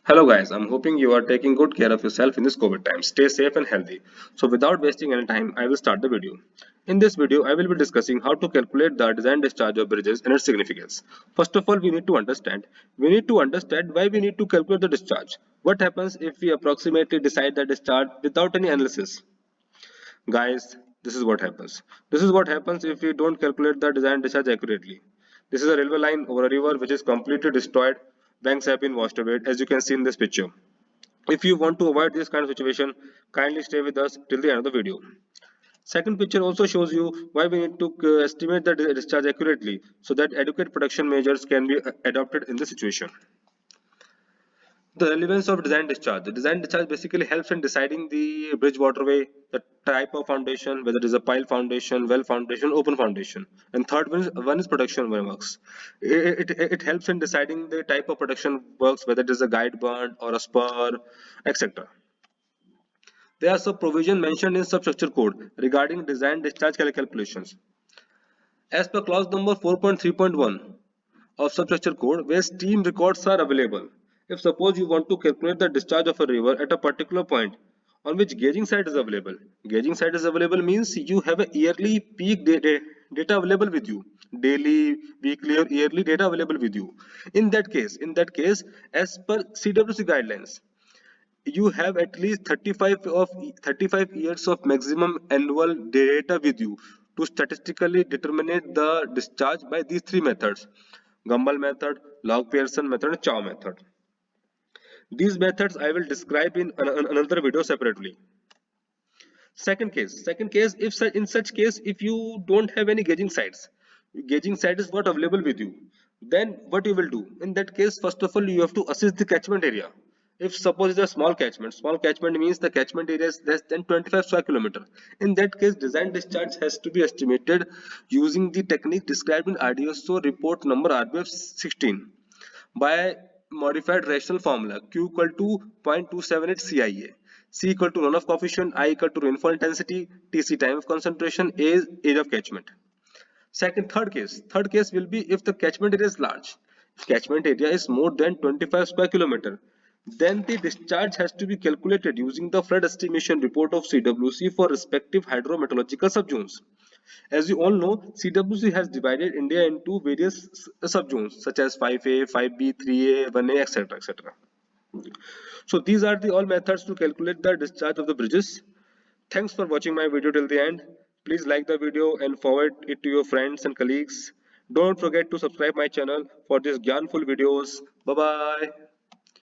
Hello guys, I'm hoping you are taking good care of yourself in this COVID time. Stay safe and healthy. So without wasting any time, I will start the video. In this video, I will be discussing how to calculate the design discharge of bridges and its significance. First of all, we need to understand why we need to calculate the discharge. What happens if we approximately decide the discharge without any analysis? Guys, this is what happens. This is what happens if we don't calculate the design discharge accurately. This is a railway line over a river which is completely destroyed. Banks have been washed away, as you can see in this picture. If you want to avoid this kind of situation, kindly stay with us till the end of the video. Second picture also shows you why we need to estimate the discharge accurately so that adequate protection measures can be adopted in the situation. The relevance of design discharge. The design discharge basically helps in deciding the bridge waterway, the type of foundation, whether it is a pile foundation, well foundation, open foundation. And third one is protection works. It helps in deciding the type of protection works, whether it is a guide band or a spur, etc. There are some provision mentioned in substructure code regarding design discharge calculations. As per clause number 4.3.1 of substructure code, where steam records are available. If suppose you want to calculate the discharge of a river at a particular point on which gauging site is available. Gauging site is available means you have a yearly peak data available with you. Daily, weekly or yearly data available with you. In that case, as per CWC guidelines, you have at least 35 years of maximum annual data with you to statistically determine the discharge by these three methods: Gumbel method, log Pearson method, and Chow method. These methods I will describe in another video separately. Second case, if in such case, if you don't have any gauging site is not available with you, then what you will do? In that case, first of all, you have to assess the catchment area. If suppose it's a small catchment means the catchment area is less than 25 square kilometer. In that case, design discharge has to be estimated using the technique described in RDSO report number RBF 16 by modified rational formula Q equal to 0.278 CIA. C equal to runoff coefficient, I equal to rainfall intensity, TC time of concentration, A is age of catchment. Third case will be if the catchment area is large. If catchment area is more than 25 square kilometer, then the discharge has to be calculated using the flood estimation report of CWC for respective hydrometeorological subzones. As you all know, CWC has divided India into various subzones such as 5A, 5B, 3A, 1A, etc. etc. So these are the all methods to calculate the discharge of the bridges. Thanks for watching my video till the end. Please like the video and forward it to your friends and colleagues. Don't forget to subscribe my channel for these gyanful videos. Bye bye.